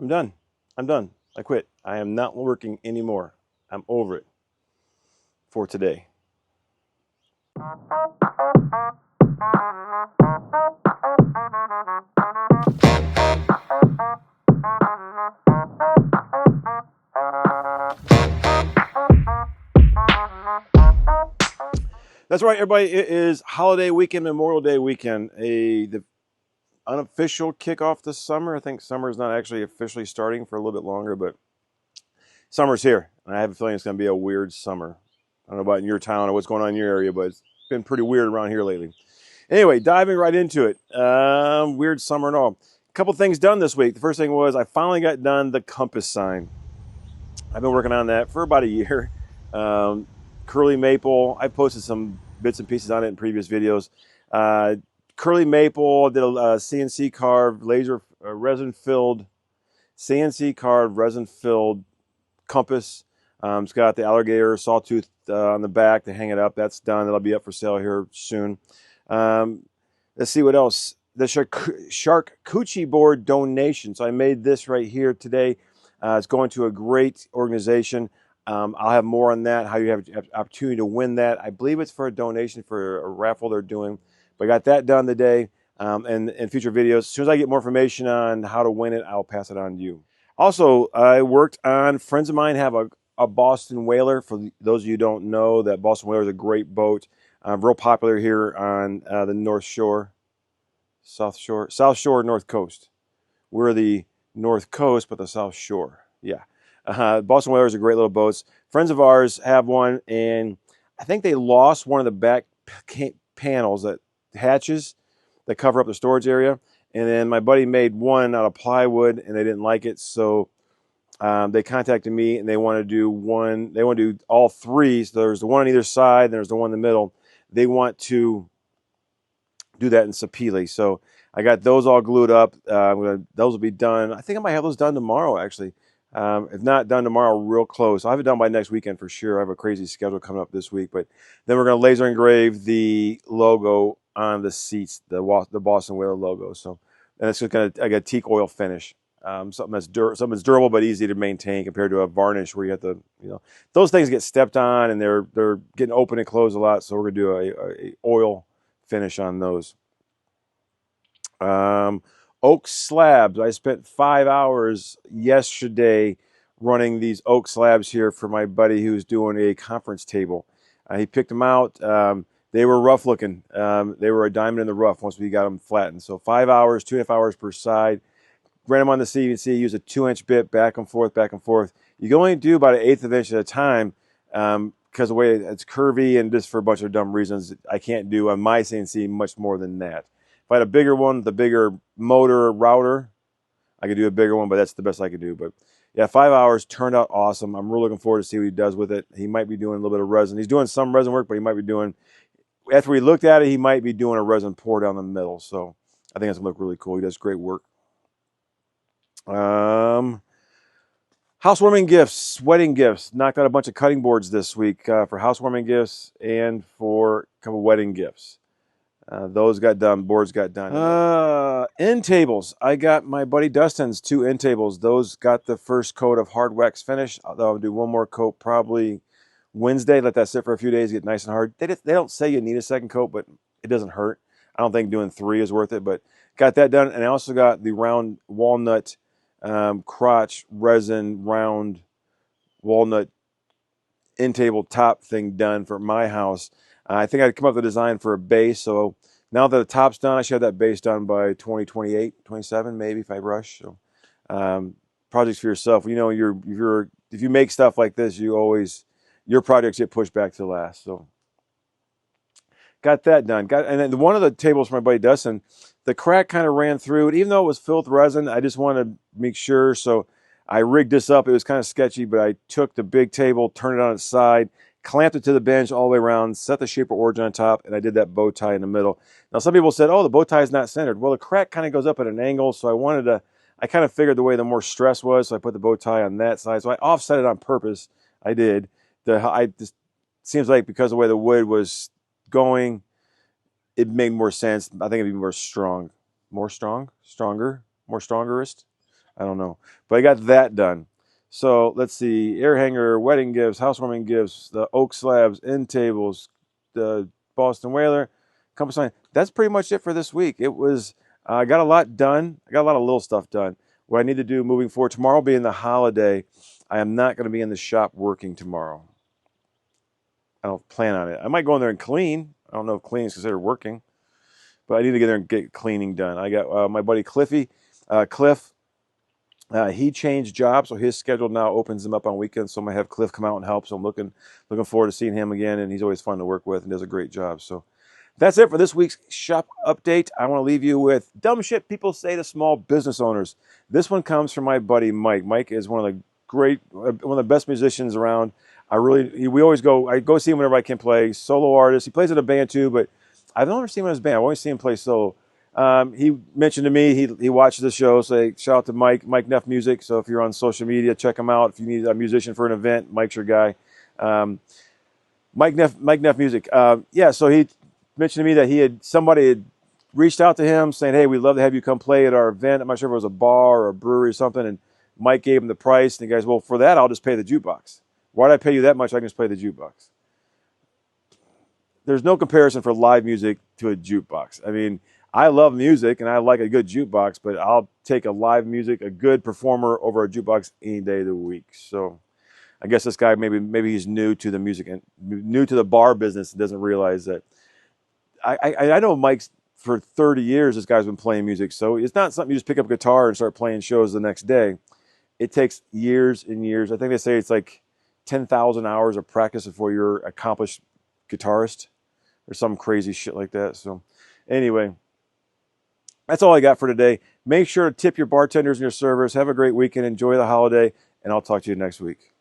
I'm done. I'm done. I quit. I am not working anymore. I'm over it for today. That's right, everybody. It is holiday weekend, Memorial Day weekend. The unofficial kickoff this summer. I think summer is not actually officially starting for a little bit longer, but summer's here. And I have a feeling it's going to be a weird summer. I don't know about in your town or what's going on in your area, but it's been pretty weird around here lately. Anyway, diving right into it. Weird summer and all. A couple things done this week. The first thing was I finally got done the compass sign. I've been working on that for about a year. Curly maple. I posted some bits and pieces on it in previous videos. Curly maple. Did a CNC carved laser resin filled CNC carved resin filled compass. It's got the alligator sawtooth on the back to hang it up. That's done. That'll be up for sale here soon. Let's see what else. The charcuterie board donation. So I made this right here today. It's going to a great organization. I'll have more on that, how you have an opportunity to win that. I believe it's for a donation for a raffle they're doing. But I got that done today. And in future videos, as soon as I get more information on how to win it, I'll pass it on to you. Also, I worked on, friends of mine have a Boston whaler. For those of you who don't know, that Boston whaler is a great boat. Real popular here on the North Shore, South Shore, North Coast. We're the North Coast, but the South Shore. Yeah. Boston whalers are great little boats. Friends of ours have one, and I think they lost one of the back panels, that hatches that cover up the storage area. And then my buddy made one out of plywood, and they didn't like it, so they contacted me, and they want to do one. They want to do all three. So there's the one on either side, and there's the one in the middle. They want to do that in Sapele. So I got those all glued up. Those will be done. I think I might have those done tomorrow, actually. If not done tomorrow, real close. I'll have it done by next weekend for sure. I have a crazy schedule coming up this week. But then we're going to laser engrave the logo on the seats, the Boston Whaler logo. So, and it's just going to, I got teak oil finish. Something that's durable but easy to maintain compared to a varnish where you have to, those things get stepped on and they're getting open and closed a lot. So we're going to do a oil finish on those. Oak slabs. I spent 5 hours yesterday running these oak slabs here for my buddy who's doing a conference table. He picked them out. They were rough looking. They were a diamond in the rough once we got them flattened. So 5 hours, 2.5 hours per side. Ran them on the CNC, use a 2-inch bit, back and forth, back and forth. You can only do about 1/8 of an inch at a time because the way it's curvy and just for a bunch of dumb reasons, I can't do on my CNC much more than that. If I had a bigger one, the bigger motor router, I could do a bigger one, but that's the best I could do. But yeah, 5 hours turned out awesome. I'm really looking forward to see what he does with it. He might be doing a little bit of resin. He's doing some resin work, but he might be doing, after we looked at it, he might be doing a resin pour down the middle. So I think it's going to look really cool. He does great work. Housewarming gifts, wedding gifts. Knocked out a bunch of cutting boards this week for housewarming gifts and for a couple wedding gifts. Those got done. Boards got done. End tables. I got my buddy Dustin's 2 end tables. Those got the first coat of hard wax finish. I'll do one more coat probably Wednesday. Let that sit for a few days, get nice and hard. They don't say you need a second coat, but it doesn't hurt. I don't think doing 3 is worth it, but got that done. And I also got the round walnut crotch resin round walnut end table top thing done for my house. I think I'd come up with a design for a base. So now that the top's done, I should have that base done by 2028, 27 maybe if I rush. So projects for yourself. You know, if you make stuff like this, your projects get pushed back to last. So got that done. And then one of the tables for my buddy Dustin, the crack kind of ran through it. Even though it was filled with resin, I just wanted to make sure. So I rigged this up. It was kind of sketchy, but I took the big table, turned it on its side, clamped it to the bench all the way around, set the shape of origin on top, and I did that bow tie in the middle. Now, some people said, oh, the bow tie is not centered. Well, the crack kind of goes up at an angle, so I kind of figured the way the more stress was, so I put the bow tie on that side. So I offset it on purpose. I did. Just seems like because of the way the wood was going, it made more sense. I think it'd be more strong. More strong? Stronger? More strongerist? I don't know. But I got that done. So let's see, air hanger, wedding gifts, housewarming gifts, the oak slabs, end tables, the Boston Whaler, compass line. That's pretty much it for this week. It was, I got a lot done. I got a lot of little stuff done. What I need to do moving forward, tomorrow being the holiday, I am not going to be in the shop working tomorrow. I don't plan on it. I might go in there and clean. I don't know if cleaning is considered working, but I need to get there and get cleaning done. I got my buddy Cliff. He changed jobs, so his schedule now opens him up on weekends. So I'm gonna have Cliff come out and help. So I'm looking forward to seeing him again, and he's always fun to work with and does a great job. So that's it for this week's shop update. I want to leave you with dumb shit people say to small business owners. This one comes from my buddy Mike. Mike is one of the best musicians around. I go see him whenever I can play. Solo artist. He plays in a band too, but I've never seen him in his band. I've always seen him play solo. He mentioned to me he watches the show. So shout out to Mike Neff Music. So if you're on social media, check him out. If you need a musician for an event, Mike's your guy. Mike Neff Music. So he mentioned to me that somebody had reached out to him saying, "Hey, we'd love to have you come play at our event." I'm not sure if it was a bar or a brewery or something. And Mike gave him the price, and the guy's, "Well, for that, I'll just pay the jukebox. Why'd I pay you that much? I can just play the jukebox." There's no comparison for live music to a jukebox. I mean, I love music and I like a good jukebox, but I'll take a live music, a good performer over a jukebox any day of the week. So I guess this guy, maybe he's new to the music and new to the bar business and doesn't realize that. I know Mike's for 30 years, this guy's been playing music. So it's not something you just pick up a guitar and start playing shows the next day. It takes years and years. I think they say it's like 10,000 hours of practice before you're an accomplished guitarist or some crazy shit like that. So anyway, that's all I got for today. Make sure to tip your bartenders and your servers. Have a great weekend. Enjoy the holiday, and I'll talk to you next week.